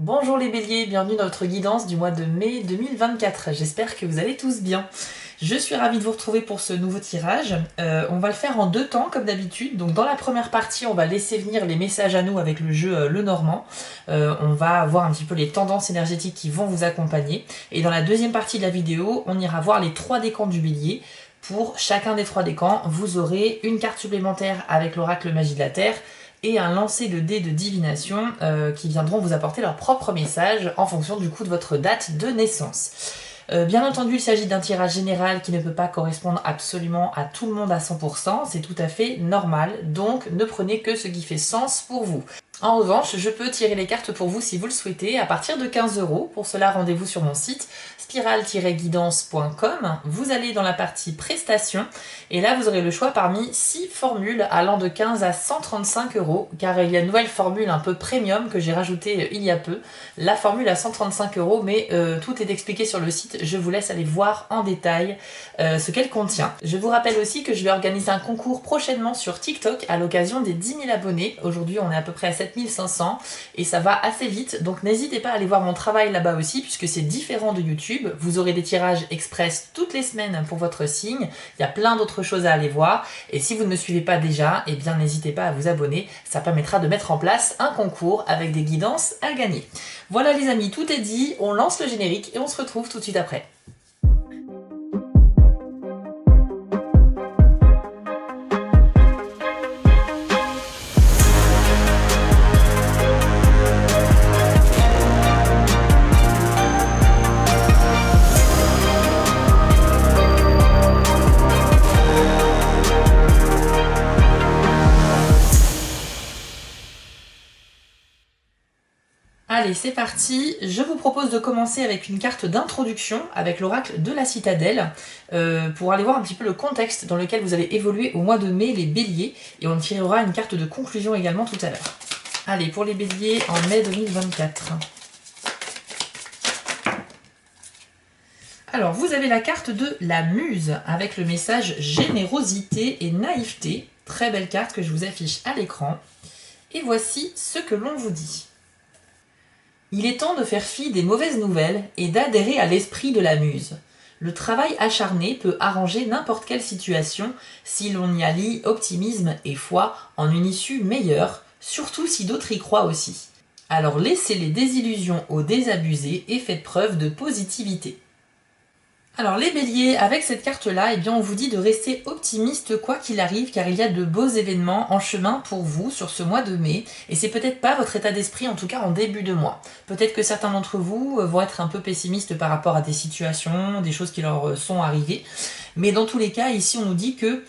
Bonjour les béliers, bienvenue dans notre guidance du mois de mai 2024. J'espère que vous allez tous bien. Je suis ravie de vous retrouver pour ce nouveau tirage. On va le faire en deux temps comme d'habitude. Donc dans la première partie, on va laisser venir les messages à nous avec le jeu Lenormand. On va voir un petit peu les tendances énergétiques qui vont vous accompagner. Et dans la deuxième partie de la vidéo, on ira voir les 3 décans du bélier. Pour chacun des 3 décans, vous aurez une carte supplémentaire avec l'oracle magie de la Terre et un lancer de dés de divination qui viendront vous apporter leur propre message en fonction du coup de votre date de naissance. Bien entendu, il s'agit d'un tirage général qui ne peut pas correspondre absolument à tout le monde à 100%, c'est tout à fait normal, donc ne prenez que ce qui fait sens pour vous. En revanche, je peux tirer les cartes pour vous si vous le souhaitez à partir de 15 €. Pour cela, rendez-vous sur mon site spiral-guidance.com. Vous allez dans la partie prestations et là, vous aurez le choix parmi 6 formules allant de 15 à 135 €, car il y a une nouvelle formule un peu premium que j'ai rajoutée il y a peu. La formule à 135 €, mais tout est expliqué sur le site. Je vous laisse aller voir en détail ce qu'elle contient. Je vous rappelle aussi que je vais organiser un concours prochainement sur TikTok à l'occasion des 10 000 abonnés. Aujourd'hui, on est à peu près à 7500 et ça va assez vite, donc n'hésitez pas à aller voir mon travail là-bas aussi puisque c'est différent de YouTube. Vous aurez des tirages express toutes les semaines pour votre signe, il y a plein d'autres choses à aller voir et si vous ne me suivez pas déjà, eh bien n'hésitez pas à vous abonner, ça permettra de mettre en place un concours avec des guidances à gagner. Voilà les amis, tout est dit, on lance le générique et on se retrouve tout de suite après. Allez, c'est parti. Je vous propose de commencer avec une carte d'introduction avec l'oracle de la citadelle pour aller voir un petit peu le contexte dans lequel vous allez évoluer au mois de mai, les béliers. Et on tirera une carte de conclusion également tout à l'heure. Allez, pour les béliers en mai 2024. Alors, vous avez la carte de la muse avec le message générosité et naïveté. Très belle carte que je vous affiche à l'écran. Et voici ce que l'on vous dit. Il est temps de faire fi des mauvaises nouvelles et d'adhérer à l'esprit de la muse. Le travail acharné peut arranger n'importe quelle situation si l'on y allie optimisme et foi en une issue meilleure, surtout si d'autres y croient aussi. Alors laissez les désillusions aux désabusés et faites preuve de positivité. Alors les béliers, avec cette carte-là, eh bien on vous dit de rester optimiste quoi qu'il arrive, car il y a de beaux événements en chemin pour vous sur ce mois de mai, et c'est peut-être pas votre état d'esprit, en tout cas en début de mois. Peut-être que certains d'entre vous vont être un peu pessimistes par rapport à des situations, des choses qui leur sont arrivées, mais dans tous les cas, ici on nous dit que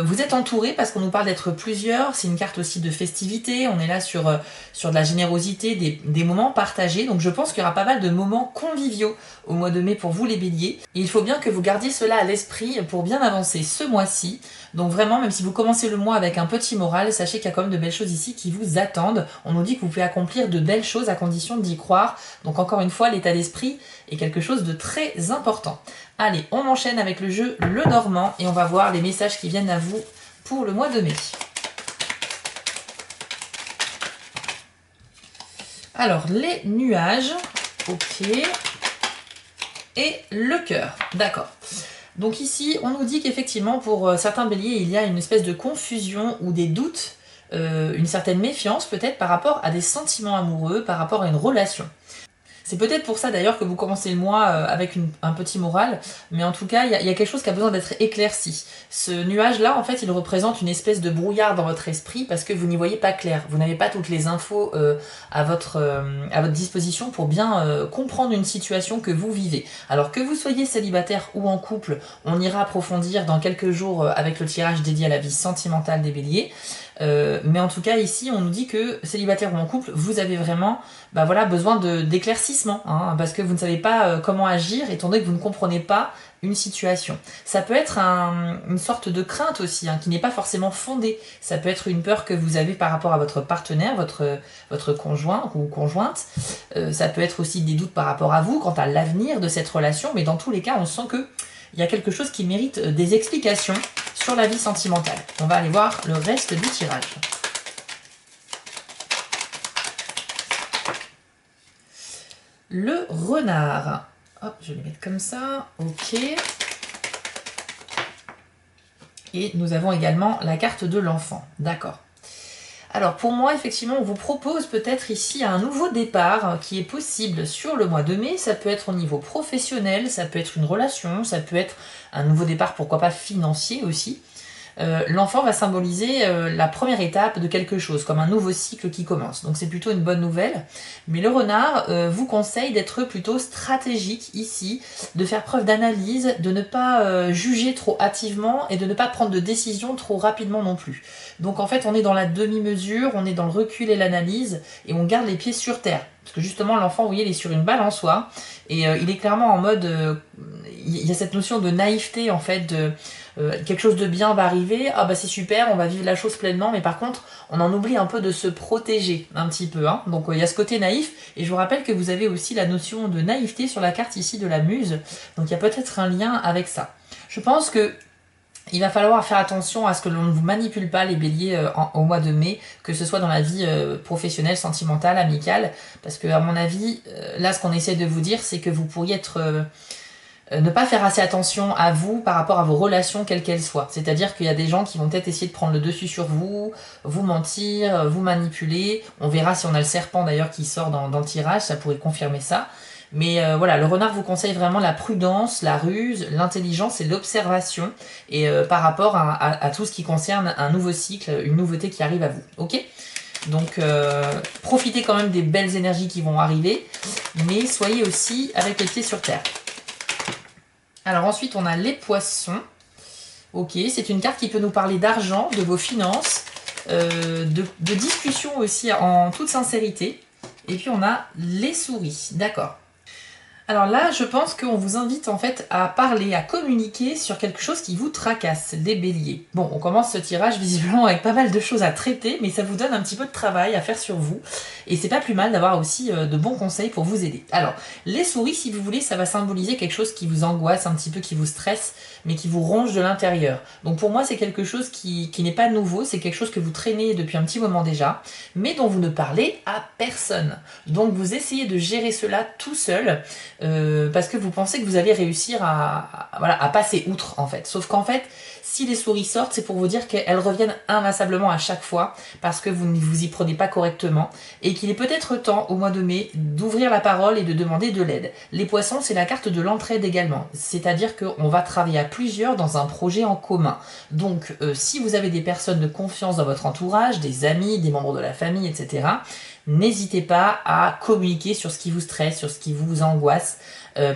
vous êtes entourés parce qu'on nous parle d'être plusieurs, c'est une carte aussi de festivité, on est là sur de la générosité, des moments partagés, donc je pense qu'il y aura pas mal de moments conviviaux au mois de mai pour vous les béliers, et il faut bien que vous gardiez cela à l'esprit pour bien avancer ce mois-ci. Donc vraiment, même si vous commencez le mois avec un petit moral, sachez qu'il y a quand même de belles choses ici qui vous attendent. On nous dit que vous pouvez accomplir de belles choses à condition d'y croire, donc encore une fois, l'état d'esprit est quelque chose de très important. Allez, on enchaîne avec le jeu Lenormand et on va voir les messages qui viennent à vous pour le mois de mai. Alors, les nuages, ok, et le cœur, d'accord. Donc ici, on nous dit qu'effectivement, pour certains béliers, il y a une espèce de confusion ou des doutes, une certaine méfiance peut-être par rapport à des sentiments amoureux, par rapport à une relation. C'est peut-être pour ça d'ailleurs que vous commencez le mois avec un petit moral, mais en tout cas, il y a quelque chose qui a besoin d'être éclairci. Ce nuage-là, en fait, il représente une espèce de brouillard dans votre esprit parce que vous n'y voyez pas clair. Vous n'avez pas toutes les infos à votre disposition pour bien comprendre une situation que vous vivez. Alors que vous soyez célibataire ou en couple, on ira approfondir dans quelques jours avec le tirage dédié à la vie sentimentale des béliers. Mais en tout cas ici on nous dit que célibataire ou en couple vous avez vraiment besoin d'éclaircissement parce que vous ne savez pas comment agir étant donné que vous ne comprenez pas une situation. Ça peut être une sorte de crainte aussi qui n'est pas forcément fondée. Ça peut être une peur que vous avez par rapport à votre partenaire, votre conjoint ou conjointe. Ça peut être aussi des doutes par rapport à vous quant à l'avenir de cette relation, mais dans tous les cas on sent que il y a quelque chose qui mérite des explications sur la vie sentimentale. On va aller voir le reste du tirage. le renard. Hop, je vais les mettre comme ça. Ok. Et nous avons également la carte de l'enfant. D'accord. Alors pour moi, effectivement, on vous propose peut-être ici un nouveau départ qui est possible sur le mois de mai. Ça peut être au niveau professionnel, ça peut être une relation, ça peut être un nouveau départ, pourquoi pas financier aussi. L'enfant va symboliser la première étape de quelque chose, comme un nouveau cycle qui commence. Donc c'est plutôt une bonne nouvelle. Mais le renard vous conseille d'être plutôt stratégique ici, de faire preuve d'analyse, de ne pas juger trop hâtivement et de ne pas prendre de décision trop rapidement non plus. Donc en fait on est dans la demi-mesure, on est dans le recul et l'analyse et on garde les pieds sur terre. Parce que justement l'enfant, vous voyez, il est sur une balançoire et il est clairement en mode... il y a cette notion de naïveté en fait, de... quelque chose de bien va arriver, ah bah c'est super, on va vivre la chose pleinement, mais par contre, on en oublie un peu de se protéger un petit peu. Hein. Donc il y a ce côté naïf, et je vous rappelle que vous avez aussi la notion de naïveté sur la carte ici de la muse, donc il y a peut-être un lien avec ça. Je pense que il va falloir faire attention à ce que l'on ne vous manipule pas les béliers au mois de mai, que ce soit dans la vie professionnelle, sentimentale, amicale, parce que à mon avis, là ce qu'on essaie de vous dire, c'est que vous pourriez être... ne pas faire assez attention à vous par rapport à vos relations quelles qu'elles soient. C'est-à-dire qu'il y a des gens qui vont peut-être essayer de prendre le dessus sur vous mentir, vous manipuler. On verra si on a le serpent d'ailleurs qui sort dans le tirage, ça pourrait confirmer ça. Mais voilà, le renard vous conseille vraiment la prudence, la ruse, l'intelligence et l'observation et par rapport à tout ce qui concerne un nouveau cycle, une nouveauté qui arrive à vous. Ok ? Donc profitez quand même des belles énergies qui vont arriver, mais soyez aussi avec les pieds sur terre. Alors ensuite, on a les poissons. Ok, c'est une carte qui peut nous parler d'argent, de vos finances, de discussion aussi en toute sincérité. Et puis on a les souris, d'accord. Alors là, je pense qu'on vous invite en fait à parler, à communiquer sur quelque chose qui vous tracasse, les béliers. Bon, on commence ce tirage visiblement avec pas mal de choses à traiter, mais ça vous donne un petit peu de travail à faire sur vous. Et c'est pas plus mal d'avoir aussi de bons conseils pour vous aider. Alors, les souris, si vous voulez, ça va symboliser quelque chose qui vous angoisse un petit peu, qui vous stresse, mais qui vous ronge de l'intérieur. Donc pour moi, c'est quelque chose qui n'est pas nouveau, c'est quelque chose que vous traînez depuis un petit moment déjà, mais dont vous ne parlez à personne. Donc vous essayez de gérer cela tout seul, parce que vous pensez que vous allez réussir à passer outre en fait. Sauf qu'en fait, si les souris sortent, c'est pour vous dire qu'elles reviennent inlassablement à chaque fois parce que vous ne vous y prenez pas correctement et qu'il est peut-être temps au mois de mai d'ouvrir la parole et de demander de l'aide. Les poissons, c'est la carte de l'entraide également, c'est-à-dire qu'on va travailler à plusieurs dans un projet en commun. Donc si vous avez des personnes de confiance dans votre entourage, des amis, des membres de la famille, etc., n'hésitez pas à communiquer sur ce qui vous stresse, sur ce qui vous angoisse,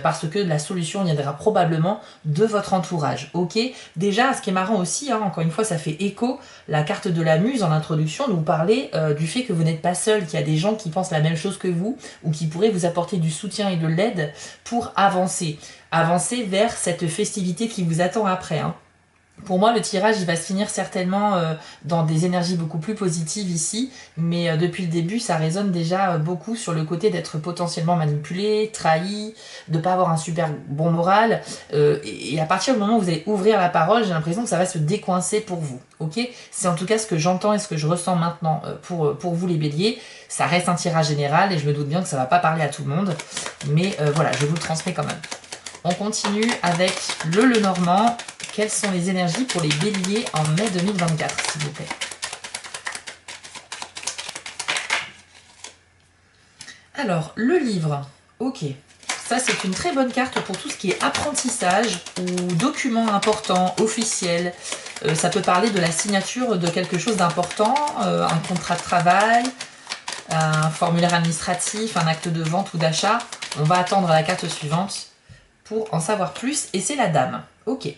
parce que la solution viendra probablement de votre entourage. Ok, déjà, ce qui est marrant aussi, hein, encore une fois, ça fait écho, la carte de la muse en introduction nous parlait du fait que vous n'êtes pas seul, qu'il y a des gens qui pensent la même chose que vous, ou qui pourraient vous apporter du soutien et de l'aide pour avancer. Avancer vers cette festivité qui vous attend après, hein. Pour moi, le tirage, il va se finir certainement dans des énergies beaucoup plus positives ici, mais depuis le début, ça résonne déjà beaucoup sur le côté d'être potentiellement manipulé, trahi, de ne pas avoir un super bon moral, et à partir du moment où vous allez ouvrir la parole, j'ai l'impression que ça va se décoincer pour vous, ok ? C'est en tout cas ce que j'entends et ce que je ressens maintenant pour vous les béliers. Ça reste un tirage général, et je me doute bien que ça ne va pas parler à tout le monde, mais voilà, je vous le transmets quand même. On continue avec le Lenormand. Quelles sont les énergies pour les béliers en mai 2024, s'il vous plaît? Alors, le livre. Ok. Ça, c'est une très bonne carte pour tout ce qui est apprentissage ou documents importants, officiels. Ça peut parler de la signature de quelque chose d'important, un contrat de travail, un formulaire administratif, un acte de vente ou d'achat. On va attendre la carte suivante pour en savoir plus. Et c'est la dame. Ok.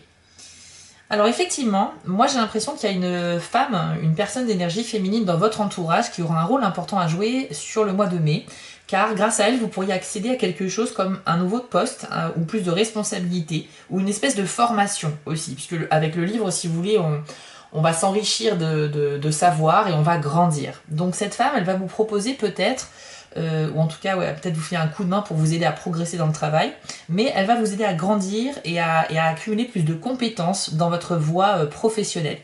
Alors effectivement, moi j'ai l'impression qu'il y a une femme, une personne d'énergie féminine dans votre entourage qui aura un rôle important à jouer sur le mois de mai, car grâce à elle, vous pourriez accéder à quelque chose comme un nouveau poste, ou plus de responsabilité, ou une espèce de formation aussi, puisque avec le livre, si vous voulez, on va s'enrichir de savoir et on va grandir. Donc cette femme, elle va vous proposer peut-être, ou en tout cas ouais, peut-être vous filer un coup de main pour vous aider à progresser dans le travail, mais elle va vous aider à grandir et à accumuler plus de compétences dans votre voie professionnelle.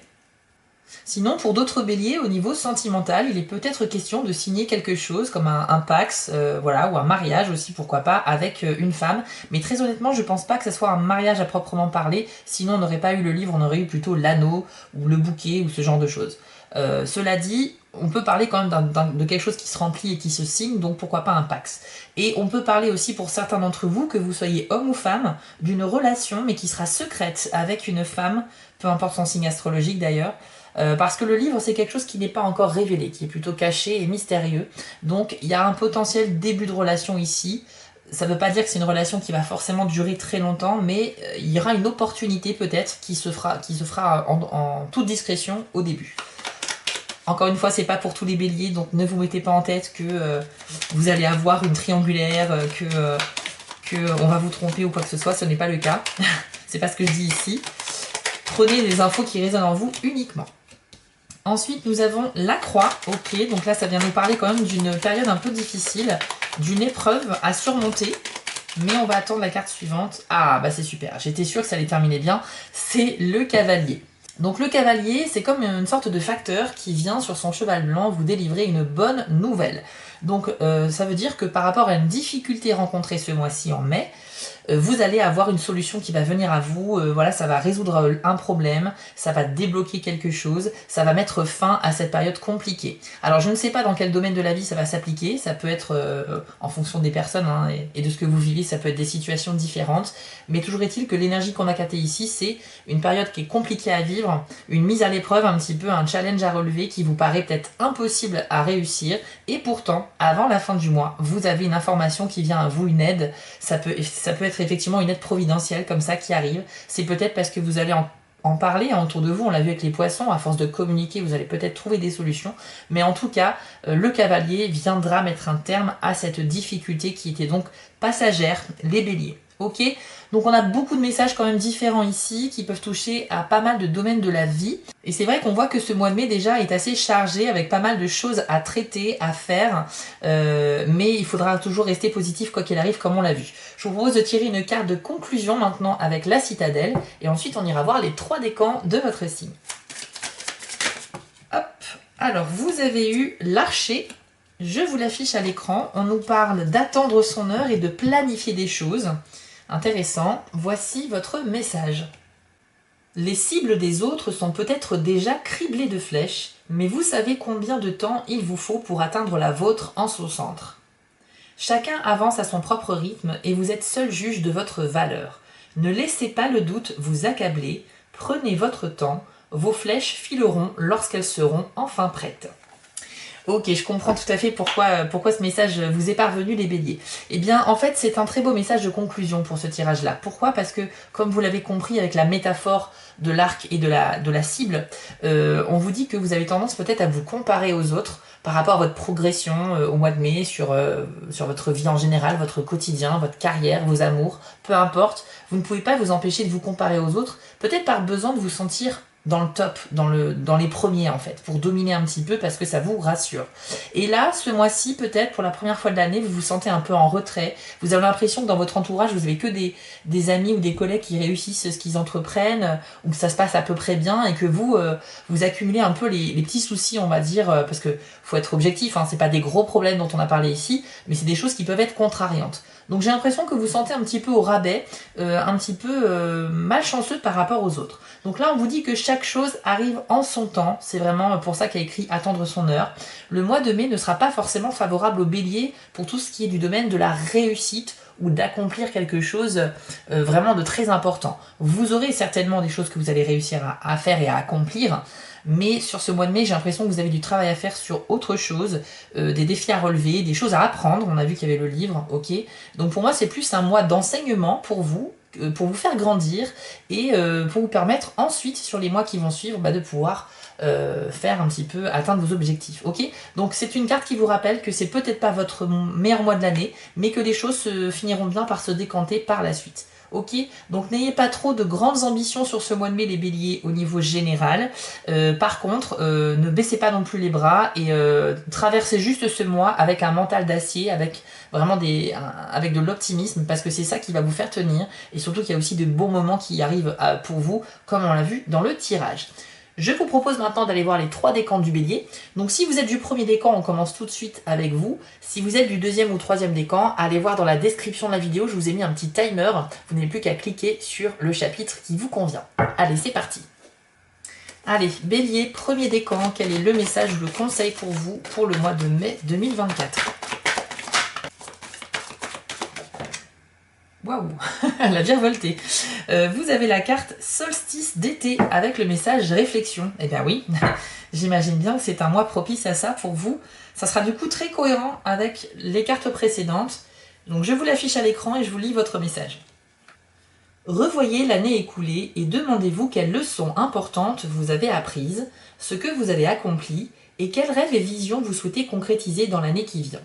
Sinon, pour d'autres béliers, au niveau sentimental, il est peut-être question de signer quelque chose comme un pax, voilà, ou un mariage aussi, pourquoi pas, avec une femme. Mais très honnêtement, je pense pas que ce soit un mariage à proprement parler, sinon on n'aurait pas eu le livre, on aurait eu plutôt l'anneau, ou le bouquet, ou ce genre de choses. Cela dit, on peut parler quand même de quelque chose qui se remplit et qui se signe, donc pourquoi pas un pax. Et on peut parler aussi pour certains d'entre vous, que vous soyez homme ou femme, d'une relation, mais qui sera secrète avec une femme, peu importe son signe astrologique d'ailleurs, parce que le livre, c'est quelque chose qui n'est pas encore révélé, qui est plutôt caché et mystérieux. Donc, il y a un potentiel début de relation ici. Ça ne veut pas dire que c'est une relation qui va forcément durer très longtemps, mais il y aura une opportunité peut-être qui se fera en toute discrétion au début. Encore une fois, c'est pas pour tous les béliers, donc ne vous mettez pas en tête que vous allez avoir une triangulaire, que on va vous tromper ou quoi que ce soit, ce n'est pas le cas. C'est pas ce que je dis ici. Prenez les infos qui résonnent en vous uniquement. Ensuite, nous avons la croix. Ok, donc là, ça vient nous parler quand même d'une période un peu difficile, d'une épreuve à surmonter. Mais on va attendre la carte suivante. Ah, bah c'est super. J'étais sûre que ça allait terminer bien. C'est le cavalier. Donc le cavalier, c'est comme une sorte de facteur qui vient sur son cheval blanc vous délivrer une bonne nouvelle. Donc ça veut dire que par rapport à une difficulté rencontrée ce mois-ci en mai, vous allez avoir une solution qui va venir à vous, voilà, ça va résoudre un problème, ça va débloquer quelque chose, ça va mettre fin à cette période compliquée. Alors je ne sais pas dans quel domaine de la vie ça va s'appliquer, ça peut être en fonction des personnes hein, et de ce que vous vivez, ça peut être des situations différentes, mais toujours est-il que l'énergie qu'on a captée ici, c'est une période qui est compliquée à vivre, une mise à l'épreuve un petit peu, un challenge à relever qui vous paraît peut-être impossible à réussir, et pourtant, avant la fin du mois, vous avez une information qui vient à vous, une aide, ça peut être effectivement une aide providentielle comme ça qui arrive. C'est peut-être parce que vous allez en parler autour de vous, on l'a vu avec les poissons, à force de communiquer, vous allez peut-être trouver des solutions, mais en tout cas, le cavalier viendra mettre un terme à cette difficulté qui était donc passagère, les béliers. Ok, donc on a beaucoup de messages quand même différents ici qui peuvent toucher à pas mal de domaines de la vie. Et c'est vrai qu'on voit que ce mois de mai déjà est assez chargé avec pas mal de choses à traiter, à faire. Mais il faudra toujours rester positif quoi qu'il arrive comme on l'a vu. Je vous propose de tirer une carte de conclusion maintenant avec la citadelle. Et ensuite on ira voir les 3 décans de votre signe. Hop, alors vous avez eu l'archer. Je vous l'affiche à l'écran. On nous parle d'attendre son heure et de planifier des choses. Intéressant, voici votre message. Les cibles des autres sont peut-être déjà criblées de flèches, mais vous savez combien de temps il vous faut pour atteindre la vôtre en son centre. Chacun avance à son propre rythme et vous êtes seul juge de votre valeur. Ne laissez pas le doute vous accabler, prenez votre temps, vos flèches fileront lorsqu'elles seront enfin prêtes. Ok, je comprends tout à fait pourquoi ce message vous est parvenu les béliers. Eh bien, en fait, c'est un très beau message de conclusion pour ce tirage-là. Pourquoi ? Parce que, comme vous l'avez compris avec la métaphore de l'arc et de la cible, on vous dit que vous avez tendance peut-être à vous comparer aux autres par rapport à votre progression au mois de mai, sur votre vie en général, votre quotidien, votre carrière, vos amours, peu importe. Vous ne pouvez pas vous empêcher de vous comparer aux autres, peut-être par besoin de vous sentir dans le top, dans les premiers en fait, pour dominer un petit peu parce que ça vous rassure. Et là, ce mois-ci, peut-être pour la première fois de l'année, vous vous sentez un peu en retrait. Vous avez l'impression que dans votre entourage, vous avez que des amis ou des collègues qui réussissent ce qu'ils entreprennent, ou que ça se passe à peu près bien, et que vous accumulez un peu les petits soucis, on va dire, parce que faut être objectif, hein, c'est pas des gros problèmes dont on a parlé ici, mais c'est des choses qui peuvent être contrariantes. Donc j'ai l'impression que vous sentez un petit peu au rabais, un petit peu malchanceux par rapport aux autres. Donc là, on vous dit que chaque chose arrive en son temps. C'est vraiment pour ça qu'il y a écrit « attendre son heure ». Le mois de mai ne sera pas forcément favorable au bélier pour tout ce qui est du domaine de la réussite ou d'accomplir quelque chose vraiment de très important. Vous aurez certainement des choses que vous allez réussir à faire et à accomplir, mais sur ce mois de mai, j'ai l'impression que vous avez du travail à faire sur autre chose, des défis à relever, des choses à apprendre. On a vu qu'il y avait le livre, ok. Donc pour moi, c'est plus un mois d'enseignement pour vous faire grandir et pour vous permettre ensuite, sur les mois qui vont suivre, de pouvoir faire un petit peu, atteindre vos objectifs, ok. Donc c'est une carte qui vous rappelle que c'est peut-être pas votre meilleur mois de l'année, mais que les choses se finiront bien par se décanter par la suite. Ok, donc n'ayez pas trop de grandes ambitions sur ce mois de mai les béliers au niveau général. Par contre, ne baissez pas non plus les bras et traversez juste ce mois avec un mental d'acier, avec vraiment avec de l'optimisme, parce que c'est ça qui va vous faire tenir, et surtout qu'il y a aussi de bons moments qui arrivent pour vous, comme on l'a vu dans le tirage. Je vous propose maintenant d'aller voir les 3 décans du bélier. Donc si vous êtes du premier décan, on commence tout de suite avec vous. Si vous êtes du deuxième ou troisième décan, allez voir dans la description de la vidéo, je vous ai mis un petit timer. Vous n'avez plus qu'à cliquer sur le chapitre qui vous convient. Allez, c'est parti. Allez, bélier, premier décan, quel est le message ou le conseil pour vous pour le mois de mai 2024? Waouh, elle a bien volté. Vous avez la carte solstice d'été avec le message réflexion. Eh bien oui, j'imagine bien que c'est un mois propice à ça pour vous. Ça sera du coup très cohérent avec les cartes précédentes. Donc je vous l'affiche à l'écran et je vous lis votre message. Revoyez l'année écoulée et demandez-vous quelles leçons importantes vous avez apprises, ce que vous avez accompli et quels rêves et visions vous souhaitez concrétiser dans l'année qui vient.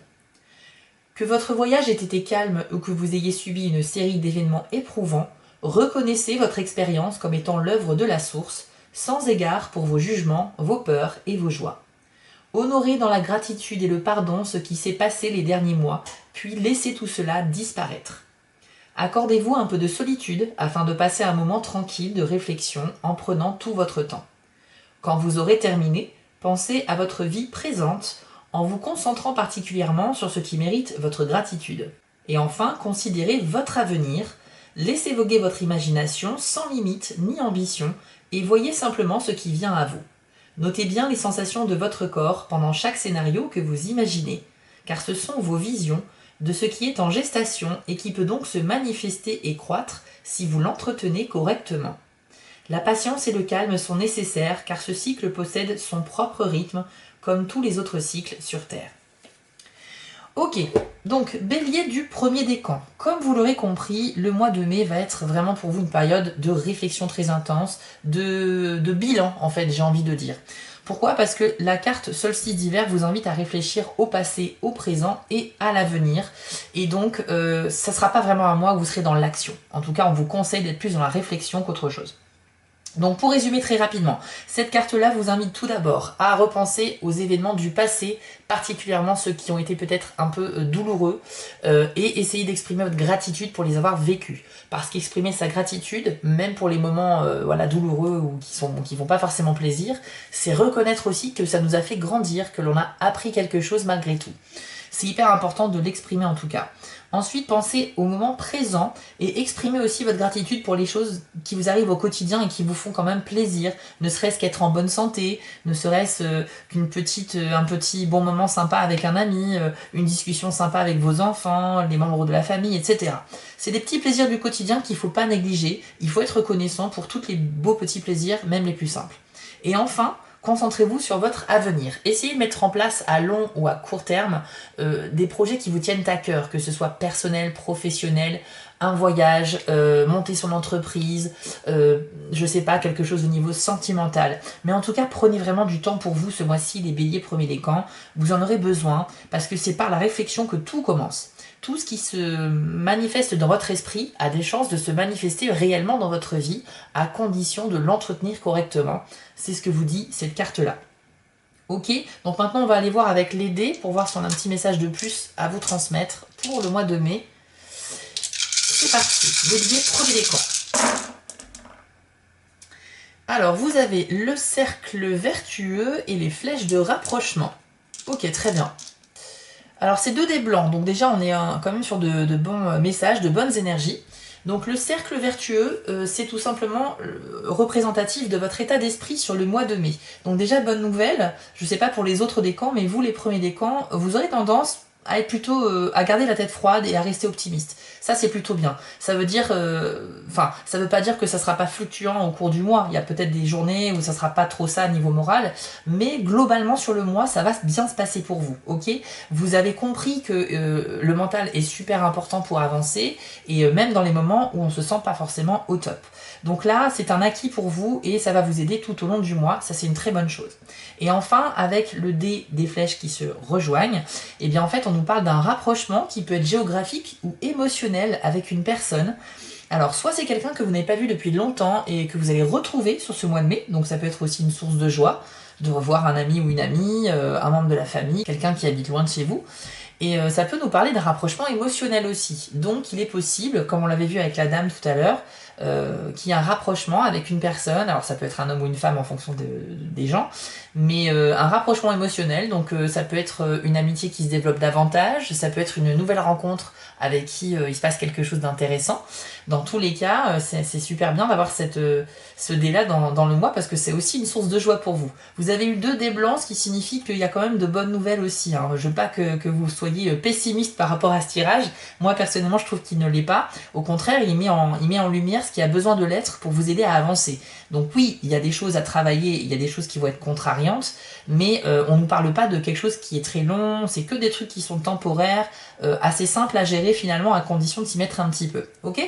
Que votre voyage ait été calme ou que vous ayez subi une série d'événements éprouvants, reconnaissez votre expérience comme étant l'œuvre de la source, sans égard pour vos jugements, vos peurs et vos joies. Honorez dans la gratitude et le pardon ce qui s'est passé les derniers mois, puis laissez tout cela disparaître. Accordez-vous un peu de solitude afin de passer un moment tranquille de réflexion en prenant tout votre temps. Quand vous aurez terminé, pensez à votre vie présente en vous concentrant particulièrement sur ce qui mérite votre gratitude. Et enfin, considérez votre avenir, laissez voguer votre imagination sans limite ni ambition et voyez simplement ce qui vient à vous. Notez bien les sensations de votre corps pendant chaque scénario que vous imaginez, car ce sont vos visions de ce qui est en gestation et qui peut donc se manifester et croître si vous l'entretenez correctement. La patience et le calme sont nécessaires car ce cycle possède son propre rythme comme tous les autres cycles sur Terre. Ok, donc bélier du premier décan. Comme vous l'aurez compris, le mois de mai va être vraiment pour vous une période de réflexion très intense, de bilan en fait, j'ai envie de dire. Pourquoi? Parce que la carte solstice d'hiver vous invite à réfléchir au passé, au présent et à l'avenir. Et donc, ça ne sera pas vraiment un mois où vous serez dans l'action. En tout cas, on vous conseille d'être plus dans la réflexion qu'autre chose. Donc pour résumer très rapidement, cette carte-là vous invite tout d'abord à repenser aux événements du passé, particulièrement ceux qui ont été peut-être un peu douloureux, et essayer d'exprimer votre gratitude pour les avoir vécus. Parce qu'exprimer sa gratitude, même pour les moments douloureux ou qui font pas forcément plaisir, c'est reconnaître aussi que ça nous a fait grandir, que l'on a appris quelque chose malgré tout. C'est hyper important de l'exprimer en tout cas. Ensuite, pensez au moment présent et exprimez aussi votre gratitude pour les choses qui vous arrivent au quotidien et qui vous font quand même plaisir. Ne serait-ce qu'être en bonne santé, ne serait-ce un petit bon moment sympa avec un ami, une discussion sympa avec vos enfants, les membres de la famille, etc. C'est des petits plaisirs du quotidien qu'il ne faut pas négliger. Il faut être reconnaissant pour tous les beaux petits plaisirs, même les plus simples. Et enfin, concentrez-vous sur votre avenir. Essayez de mettre en place à long ou à court terme des projets qui vous tiennent à cœur, que ce soit personnel, professionnel, un voyage, monter son entreprise, je sais pas, quelque chose au niveau sentimental. Mais en tout cas, prenez vraiment du temps pour vous ce mois-ci, les béliers premier décan. Vous en aurez besoin parce que c'est par la réflexion que tout commence. Tout ce qui se manifeste dans votre esprit a des chances de se manifester réellement dans votre vie, à condition de l'entretenir correctement. C'est ce que vous dit cette carte-là. Ok, donc maintenant on va aller voir avec les dés pour voir si on a un petit message de plus à vous transmettre pour le mois de mai. C'est parti, bélier premier décan. Alors vous avez le cercle vertueux et les flèches de rapprochement. Ok, très bien. Alors c'est 2 dés blancs, donc déjà on est quand même sur de bons messages, de bonnes énergies. Donc le cercle vertueux, c'est tout simplement représentatif de votre état d'esprit sur le mois de mai. Donc déjà bonne nouvelle, je ne sais pas pour les autres décans, mais vous les premiers décans, vous aurez tendance à être plutôt à garder la tête froide et à rester optimiste. Ça c'est plutôt bien. Ça veut dire, ça veut pas dire que ça sera pas fluctuant au cours du mois. Il y a peut-être des journées où ça sera pas trop ça à niveau moral, mais globalement sur le mois ça va bien se passer pour vous. Ok, vous avez compris que le mental est super important pour avancer et même dans les moments où on se sent pas forcément au top. Donc là c'est un acquis pour vous et ça va vous aider tout au long du mois. Ça c'est une très bonne chose. Et enfin avec le dé des flèches qui se rejoignent, et bien en fait on nous parle d'un rapprochement qui peut être géographique ou émotionnel avec une personne. Alors soit c'est quelqu'un que vous n'avez pas vu depuis longtemps et que vous allez retrouver sur ce mois de mai, donc ça peut être aussi une source de joie, de revoir un ami ou une amie, un membre de la famille, quelqu'un qui habite loin de chez vous. Et ça peut nous parler d'un rapprochement émotionnel aussi. Donc il est possible, comme on l'avait vu avec la dame tout à l'heure, qu'il y a un rapprochement avec une personne, alors ça peut être un homme ou une femme en fonction des gens, mais un rapprochement émotionnel, donc ça peut être une amitié qui se développe davantage, ça peut être une nouvelle rencontre avec qui il se passe quelque chose d'intéressant. Dans tous les cas, c'est super bien d'avoir ce dé-là dans le mois parce que c'est aussi une source de joie pour vous. Vous avez eu 2 dés blancs, ce qui signifie qu'il y a quand même de bonnes nouvelles aussi. Hein. Je veux pas que vous soyez pessimiste par rapport à ce tirage. Moi, personnellement, je trouve qu'il ne l'est pas. Au contraire, il met en lumière ce qui a besoin de l'être pour vous aider à avancer. Donc oui, il y a des choses à travailler, il y a des choses qui vont être contrariantes, mais on ne parle pas de quelque chose qui est très long, c'est que des trucs qui sont temporaires, assez simples à gérer finalement à condition de s'y mettre un petit peu. Ok ?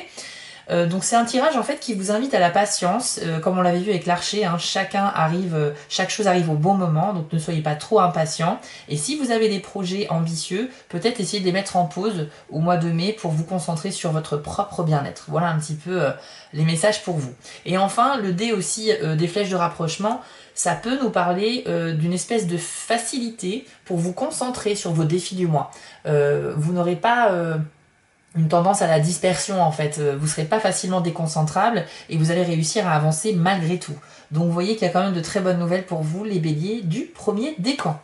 Donc c'est un tirage en fait qui vous invite à la patience, comme on l'avait vu avec l'archer, hein, chaque chose arrive au bon moment, donc ne soyez pas trop impatient. Et si vous avez des projets ambitieux, peut-être essayez de les mettre en pause au mois de mai pour vous concentrer sur votre propre bien-être. Voilà un petit peu les messages pour vous. Et enfin, le dé aussi des flèches de rapprochement, ça peut nous parler d'une espèce de facilité pour vous concentrer sur vos défis du mois. Vous n'aurez pas une tendance à la dispersion en fait. Vous ne serez pas facilement déconcentrable et vous allez réussir à avancer malgré tout. Donc vous voyez qu'il y a quand même de très bonnes nouvelles pour vous, les béliers du premier décan.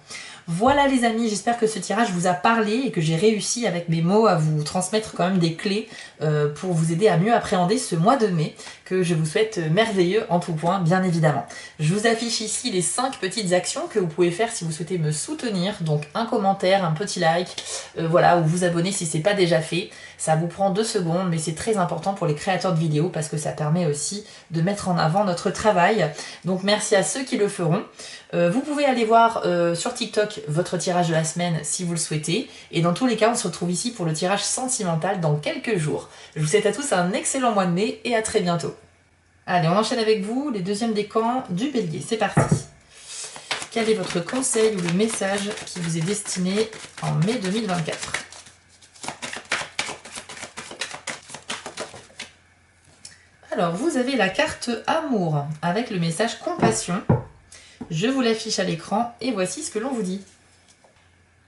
Voilà les amis, j'espère que ce tirage vous a parlé et que j'ai réussi avec mes mots à vous transmettre quand même des clés pour vous aider à mieux appréhender ce mois de mai, que je vous souhaite merveilleux en tout point, bien évidemment. Je vous affiche ici les 5 petites actions que vous pouvez faire si vous souhaitez me soutenir. Donc un commentaire, un petit like, voilà, ou vous abonner si ce n'est pas déjà fait. Ça vous prend 2 secondes, mais c'est très important pour les créateurs de vidéos parce que ça permet aussi de mettre en avant notre travail. Donc merci à ceux qui le feront. Vous pouvez aller voir sur TikTok votre tirage de la semaine si vous le souhaitez. Et dans tous les cas, on se retrouve ici pour le tirage sentimental dans quelques jours. Je vous souhaite à tous un excellent mois de mai et à très bientôt. Allez, on enchaîne avec vous, les deuxièmes décans du bélier. C'est parti. Quel est votre conseil ou le message qui vous est destiné en mai 2024 ? Alors, vous avez la carte Amour avec le message Compassion. Je vous l'affiche à l'écran et voici ce que l'on vous dit.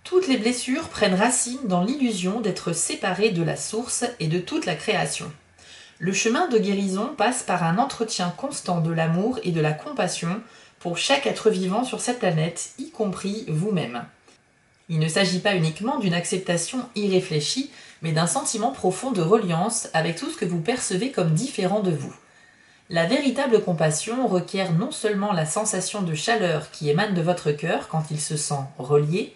Toutes les blessures prennent racine dans l'illusion d'être séparées de la source et de toute la création. Le chemin de guérison passe par un entretien constant de l'amour et de la compassion pour chaque être vivant sur cette planète, y compris vous-même. Il ne s'agit pas uniquement d'une acceptation irréfléchie, mais d'un sentiment profond de reliance avec tout ce que vous percevez comme différent de vous. La véritable compassion requiert non seulement la sensation de chaleur qui émane de votre cœur quand il se sent relié,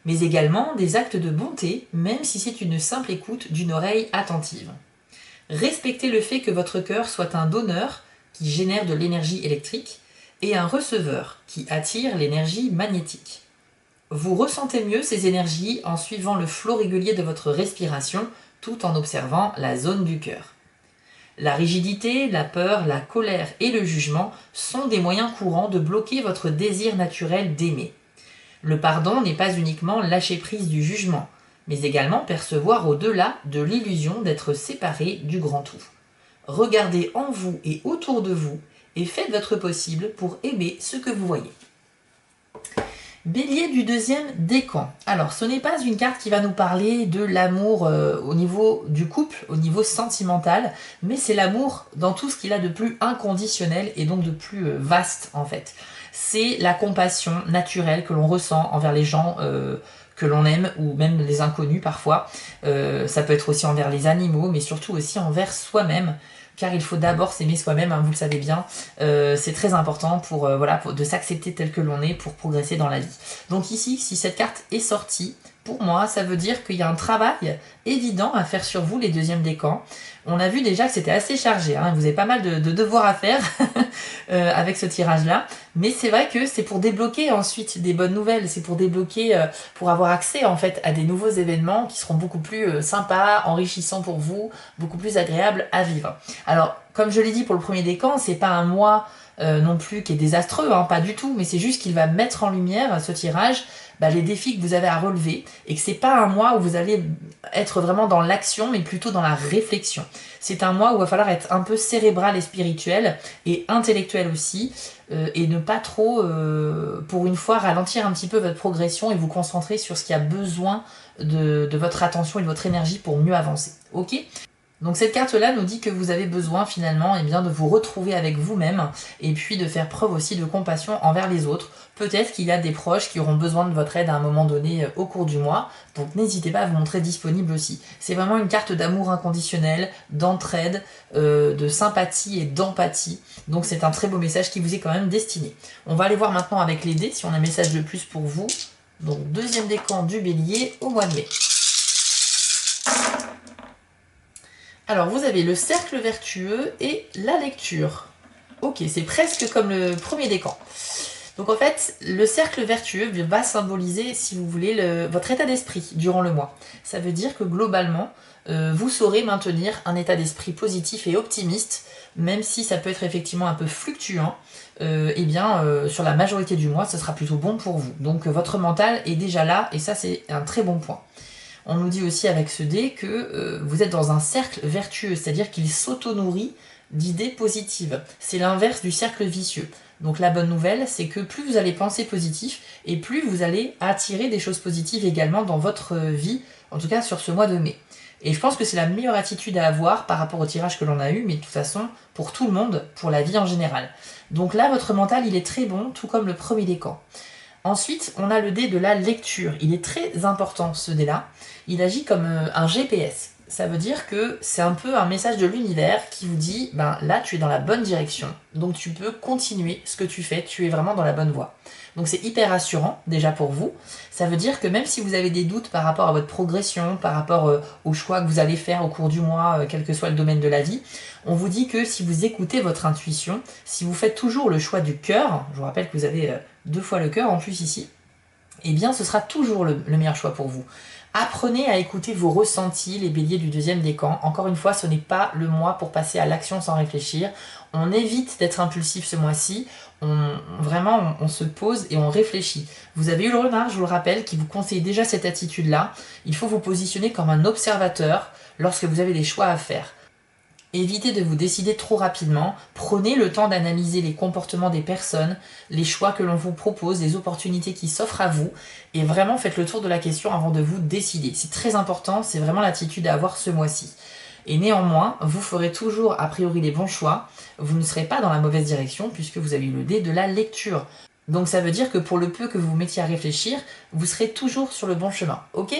mais également des actes de bonté, même si c'est une simple écoute d'une oreille attentive. Respectez le fait que votre cœur soit un donneur qui génère de l'énergie électrique et un receveur qui attire l'énergie magnétique. Vous ressentez mieux ces énergies en suivant le flot régulier de votre respiration tout en observant la zone du cœur. La rigidité, la peur, la colère et le jugement sont des moyens courants de bloquer votre désir naturel d'aimer. Le pardon n'est pas uniquement lâcher prise du jugement, mais également percevoir au-delà de l'illusion d'être séparé du grand tout. Regardez en vous et autour de vous et faites votre possible pour aimer ce que vous voyez. Bélier du deuxième décan. Alors, ce n'est pas une carte qui va nous parler de l'amour au niveau du couple, au niveau sentimental, mais c'est l'amour dans tout ce qu'il a de plus inconditionnel et donc de plus vaste en fait. C'est la compassion naturelle que l'on ressent envers les gens que l'on aime ou même les inconnus parfois. Ça peut être aussi envers les animaux, mais surtout aussi envers soi-même. Car il faut d'abord s'aimer soi-même, hein, vous le savez bien. C'est très important pour de s'accepter tel que l'on est pour progresser dans la vie. Donc ici, si cette carte est sortie, pour moi, ça veut dire qu'il y a un travail évident à faire sur vous, les deuxièmes décans. On a vu déjà que c'était assez chargé, hein, vous avez pas mal de devoirs à faire avec ce tirage-là. Mais c'est vrai que c'est pour débloquer ensuite des bonnes nouvelles, c'est pour débloquer, pour avoir accès en fait à des nouveaux événements qui seront beaucoup plus sympas, enrichissants pour vous, beaucoup plus agréables à vivre. Alors, comme je l'ai dit pour le premier décan, c'est pas un mois non plus qui est désastreux, hein, pas du tout, mais c'est juste qu'il va mettre en lumière ce tirage les défis que vous avez à relever et que c'est pas un mois où vous allez être vraiment dans l'action mais plutôt dans la réflexion. C'est un mois où il va falloir être un peu cérébral et spirituel et intellectuel aussi et ne pas trop, pour une fois, ralentir un petit peu votre progression et vous concentrer sur ce qui a besoin de votre attention et de votre énergie pour mieux avancer. Ok ? Donc cette carte-là nous dit que vous avez besoin finalement de vous retrouver avec vous-même et puis de faire preuve aussi de compassion envers les autres. Peut-être qu'il y a des proches qui auront besoin de votre aide à un moment donné au cours du mois, donc n'hésitez pas à vous montrer disponible aussi. C'est vraiment une carte d'amour inconditionnel, d'entraide, de sympathie et d'empathie. Donc c'est un très beau message qui vous est quand même destiné. On va aller voir maintenant avec les dés si on a un message de plus pour vous. Donc deuxième décan du Bélier au mois de mai. Alors, vous avez le cercle vertueux et la lecture. Ok, c'est presque comme le premier décan. Donc en fait, le cercle vertueux va symboliser, si vous voulez, votre état d'esprit durant le mois. Ça veut dire que globalement, vous saurez maintenir un état d'esprit positif et optimiste, même si ça peut être effectivement un peu fluctuant. Sur la majorité du mois, ce sera plutôt bon pour vous. Donc votre mental est déjà là, et ça c'est un très bon point. On nous dit aussi avec ce dé que vous êtes dans un cercle vertueux, c'est-à-dire qu'il s'auto-nourrit d'idées positives. C'est l'inverse du cercle vicieux. Donc la bonne nouvelle, c'est que plus vous allez penser positif, et plus vous allez attirer des choses positives également dans votre vie, en tout cas sur ce mois de mai. Et je pense que c'est la meilleure attitude à avoir par rapport au tirage que l'on a eu, mais de toute façon, pour tout le monde, pour la vie en général. Donc là, votre mental, il est très bon, tout comme le premier décan. Ensuite, on a le dé de la lecture. Il est très important, ce dé-là. Il agit comme un GPS. Ça veut dire que c'est un peu un message de l'univers qui vous dit, ben là, tu es dans la bonne direction, donc tu peux continuer ce que tu fais, tu es vraiment dans la bonne voie. Donc c'est hyper rassurant, déjà pour vous. Ça veut dire que même si vous avez des doutes par rapport à votre progression, par rapport aux choix que vous allez faire au cours du mois, quel que soit le domaine de la vie, on vous dit que si vous écoutez votre intuition, si vous faites toujours le choix du cœur, je vous rappelle que vous avez 2 fois le cœur en plus ici, eh bien ce sera toujours le meilleur choix pour vous. Apprenez à écouter vos ressentis, les béliers du deuxième décan. Encore une fois, ce n'est pas le mois pour passer à l'action sans réfléchir. On évite d'être impulsif ce mois-ci. On se pose et on réfléchit. Vous avez eu le renard, je vous le rappelle, qui vous conseille déjà cette attitude-là. Il faut vous positionner comme un observateur lorsque vous avez des choix à faire. Évitez de vous décider trop rapidement, prenez le temps d'analyser les comportements des personnes, les choix que l'on vous propose, les opportunités qui s'offrent à vous, et vraiment faites le tour de la question avant de vous décider. C'est très important, c'est vraiment l'attitude à avoir ce mois-ci. Et néanmoins, vous ferez toujours a priori les bons choix, vous ne serez pas dans la mauvaise direction puisque vous avez eu le dé de la lecture. Donc ça veut dire que pour le peu que vous vous mettiez à réfléchir, vous serez toujours sur le bon chemin, ok ?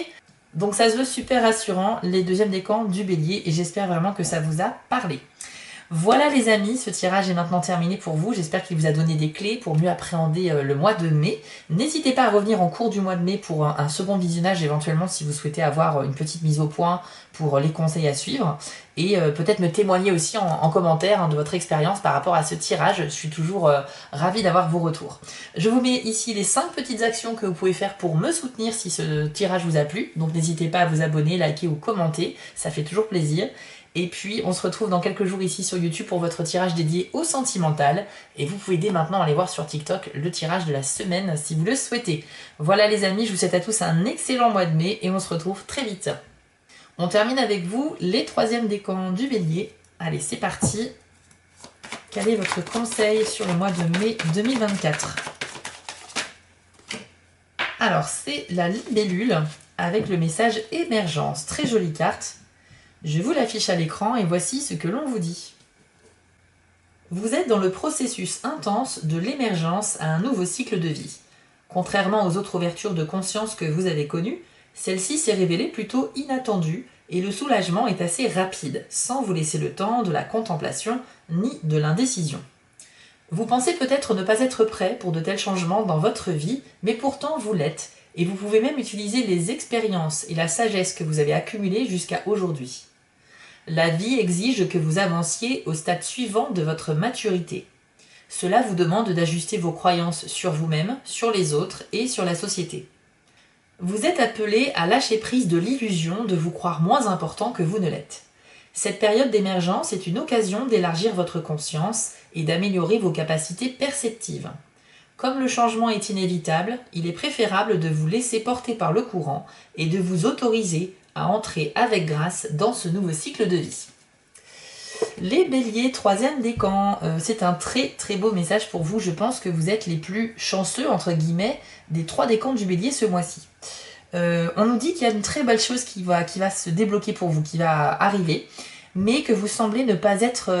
Donc ça se veut super rassurant, les deuxièmes décans du Bélier, et j'espère vraiment que ça vous a parlé. Voilà les amis, ce tirage est maintenant terminé pour vous. J'espère qu'il vous a donné des clés pour mieux appréhender le mois de mai. N'hésitez pas à revenir en cours du mois de mai pour un second visionnage éventuellement si vous souhaitez avoir une petite mise au point pour les conseils à suivre. Et peut-être me témoigner aussi en commentaire de votre expérience par rapport à ce tirage. Je suis toujours ravie d'avoir vos retours. Je vous mets ici les 5 petites actions que vous pouvez faire pour me soutenir si ce tirage vous a plu. Donc n'hésitez pas à vous abonner, liker ou commenter, ça fait toujours plaisir. Et puis, on se retrouve dans quelques jours ici sur YouTube pour votre tirage dédié au sentimental. Et vous pouvez dès maintenant aller voir sur TikTok le tirage de la semaine si vous le souhaitez. Voilà les amis, je vous souhaite à tous un excellent mois de mai et on se retrouve très vite. On termine avec vous les 3e décans du Bélier. Allez, c'est parti. Quel est votre conseil sur le mois de mai 2024 ? Alors, c'est la libellule avec le message émergence. Très jolie carte. Je vous l'affiche à l'écran et voici ce que l'on vous dit. Vous êtes dans le processus intense de l'émergence à un nouveau cycle de vie. Contrairement aux autres ouvertures de conscience que vous avez connues, celle-ci s'est révélée plutôt inattendue et le soulagement est assez rapide, sans vous laisser le temps de la contemplation ni de l'indécision. Vous pensez peut-être ne pas être prêt pour de tels changements dans votre vie, mais pourtant vous l'êtes, et vous pouvez même utiliser les expériences et la sagesse que vous avez accumulées jusqu'à aujourd'hui. La vie exige que vous avanciez au stade suivant de votre maturité. Cela vous demande d'ajuster vos croyances sur vous-même, sur les autres et sur la société. Vous êtes appelé à lâcher prise de l'illusion de vous croire moins important que vous ne l'êtes. Cette période d'émergence est une occasion d'élargir votre conscience et d'améliorer vos capacités perceptives. Comme le changement est inévitable, il est préférable de vous laisser porter par le courant et de vous autoriser à entrer avec grâce dans ce nouveau cycle de vie. Les béliers, 3e décan, c'est un très très beau message pour vous. Je pense que vous êtes les plus chanceux, entre guillemets, des 3 décans du bélier ce mois-ci. On nous dit qu'il y a une très belle chose qui va se débloquer pour vous, qui va arriver. mais que vous semblez ne pas être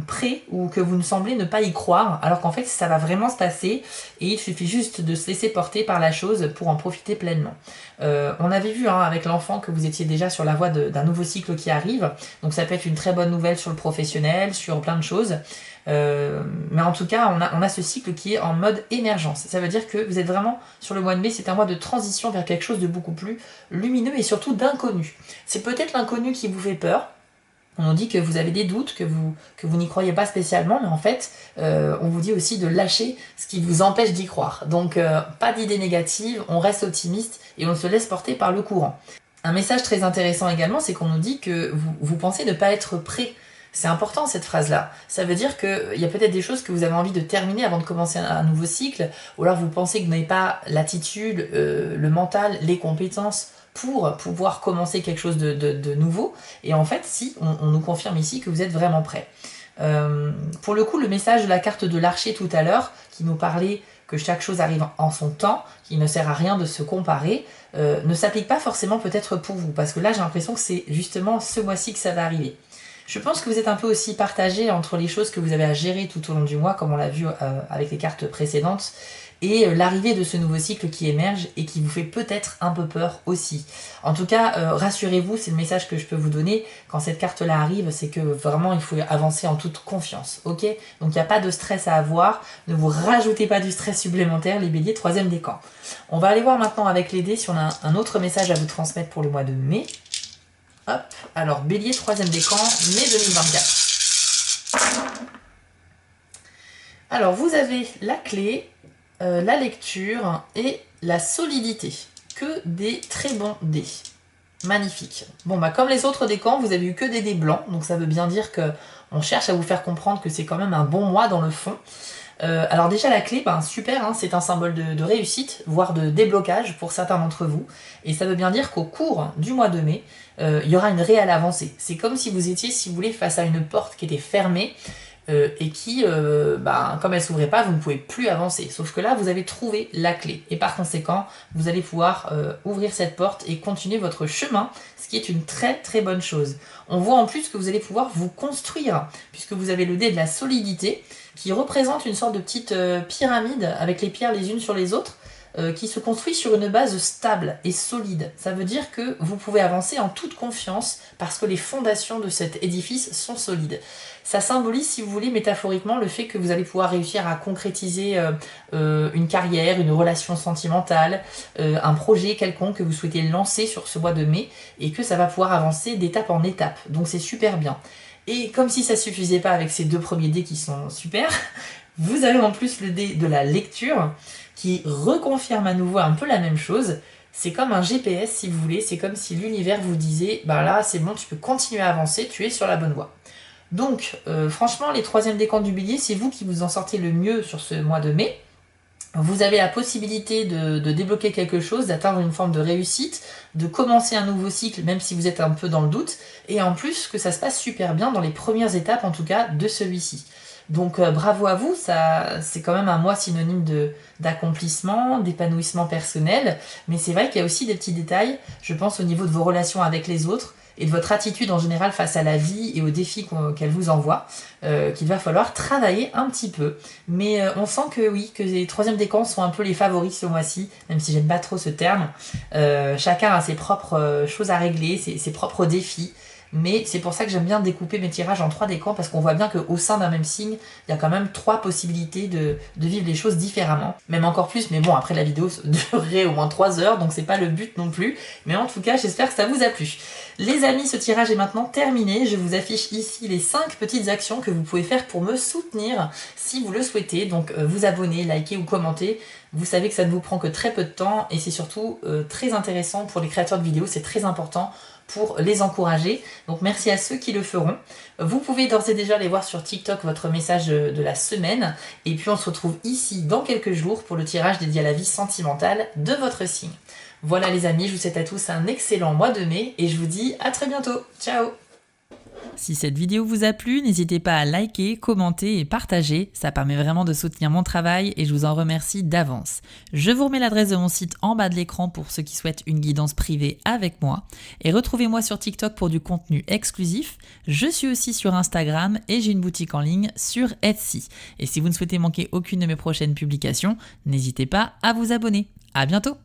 prêt ou que vous ne semblez ne pas y croire, alors qu'en fait ça va vraiment se passer et il suffit juste de se laisser porter par la chose pour en profiter pleinement. On avait vu avec l'enfant que vous étiez déjà sur la voie d'un nouveau cycle qui arrive, donc ça peut être une très bonne nouvelle sur le professionnel, sur plein de choses. Mais en tout cas, on a ce cycle qui est en mode émergence. Ça veut dire que vous êtes vraiment sur le mois de mai, c'est un mois de transition vers quelque chose de beaucoup plus lumineux et surtout d'inconnu. C'est peut-être l'inconnu qui vous fait peur. On nous dit que vous avez des doutes, que vous n'y croyez pas spécialement, mais en fait, on vous dit aussi de lâcher ce qui vous empêche d'y croire. Donc, pas d'idées négatives, on reste optimiste et on se laisse porter par le courant. Un message très intéressant également, c'est qu'on nous dit que vous pensez ne pas être prêt. C'est important cette phrase-là. Ça veut dire qu'il y a peut-être des choses que vous avez envie de terminer avant de commencer un nouveau cycle, ou alors vous pensez que vous n'avez pas l'attitude, le mental, les compétences pour pouvoir commencer quelque chose de nouveau. Et en fait, si, on nous confirme ici que vous êtes vraiment prêt. Pour le coup, le message de la carte de l'archer tout à l'heure, qui nous parlait que chaque chose arrive en son temps, qu'il ne sert à rien de se comparer, ne s'applique pas forcément peut-être pour vous, parce que là j'ai l'impression que c'est justement ce mois-ci que ça va arriver. Je pense que vous êtes un peu aussi partagé entre les choses que vous avez à gérer tout au long du mois, comme on l'a vu avec les cartes précédentes, et l'arrivée de ce nouveau cycle qui émerge et qui vous fait peut-être un peu peur aussi. En tout cas, rassurez-vous, c'est le message que je peux vous donner quand cette carte-là arrive, c'est que vraiment il faut avancer en toute confiance, ok? Donc il n'y a pas de stress à avoir, ne vous rajoutez pas du stress supplémentaire, les béliers, troisième décan. On va aller voir maintenant avec les dés si on a un autre message à vous transmettre pour le mois de mai. Hop, alors bélier, troisième décan, mai 2024. Alors vous avez la clé, la lecture et la solidité. Que des très bons dés. Magnifique. Bon bah comme les autres décans, vous avez eu que des dés blancs, donc ça veut bien dire qu'on cherche à vous faire comprendre que c'est quand même un bon mois dans le fond. Alors déjà la clé, super, c'est un symbole de réussite, voire de déblocage pour certains d'entre vous. Et ça veut bien dire qu'au cours du mois de mai, il y aura une réelle avancée. C'est comme si vous étiez, si vous voulez, face à une porte qui était fermée et qui, comme elle ne s'ouvrait pas, vous ne pouvez plus avancer. Sauf que là, vous avez trouvé la clé. Et par conséquent, vous allez pouvoir ouvrir cette porte et continuer votre chemin, ce qui est une très très bonne chose. On voit en plus que vous allez pouvoir vous construire, puisque vous avez le dé de la solidité, qui représente une sorte de petite pyramide avec les pierres les unes sur les autres, qui se construit sur une base stable et solide. Ça veut dire que vous pouvez avancer en toute confiance parce que les fondations de cet édifice sont solides. Ça symbolise, si vous voulez, métaphoriquement, le fait que vous allez pouvoir réussir à concrétiser une carrière, une relation sentimentale, un projet quelconque que vous souhaitez lancer sur ce mois de mai et que ça va pouvoir avancer d'étape en étape. Donc c'est super bien. Et comme si ça ne suffisait pas avec ces deux premiers dés qui sont super, vous avez en plus le dé de la lecture qui reconfirme à nouveau un peu la même chose. C'est comme un GPS si vous voulez, c'est comme si l'univers vous disait là c'est bon, tu peux continuer à avancer, tu es sur la bonne voie. Donc franchement les troisièmes décans du bélier, c'est vous qui vous en sortez le mieux sur ce mois de mai. Vous avez la possibilité de débloquer quelque chose, d'atteindre une forme de réussite, de commencer un nouveau cycle même si vous êtes un peu dans le doute, et en plus que ça se passe super bien dans les premières étapes en tout cas de celui-ci. Donc bravo à vous, c'est quand même un mois synonyme d'accomplissement, d'épanouissement personnel, mais c'est vrai qu'il y a aussi des petits détails, je pense au niveau de vos relations avec les autres, et de votre attitude en général face à la vie et aux défis qu'elle vous envoie, qu'il va falloir travailler un petit peu. Mais on sent que oui, que les troisièmes décans sont un peu les favoris ce mois-ci, même si j'aime pas trop ce terme. Chacun a ses propres choses à régler, ses propres défis. Mais c'est pour ça que j'aime bien découper mes tirages en 3 décans, parce qu'on voit bien qu'au sein d'un même signe, il y a quand même 3 possibilités de vivre les choses différemment. Même encore plus, mais bon, après la vidéo durerait au moins 3 heures, donc c'est pas le but non plus. Mais en tout cas, j'espère que ça vous a plu. Les amis, ce tirage est maintenant terminé. Je vous affiche ici les 5 petites actions que vous pouvez faire pour me soutenir si vous le souhaitez. Donc vous abonner, liker ou commenter. Vous savez que ça ne vous prend que très peu de temps et c'est surtout très intéressant pour les créateurs de vidéos, c'est très important pour les encourager. Donc merci à ceux qui le feront. Vous pouvez d'ores et déjà aller voir sur TikTok votre message de la semaine. Et puis on se retrouve ici dans quelques jours pour le tirage dédié à la vie sentimentale de votre signe. Voilà les amis, je vous souhaite à tous un excellent mois de mai et je vous dis à très bientôt. Ciao! Si cette vidéo vous a plu, n'hésitez pas à liker, commenter et partager, ça permet vraiment de soutenir mon travail et je vous en remercie d'avance. Je vous remets l'adresse de mon site en bas de l'écran pour ceux qui souhaitent une guidance privée avec moi et retrouvez-moi sur TikTok pour du contenu exclusif. Je suis aussi sur Instagram et j'ai une boutique en ligne sur Etsy. Et si vous ne souhaitez manquer aucune de mes prochaines publications, n'hésitez pas à vous abonner. À bientôt!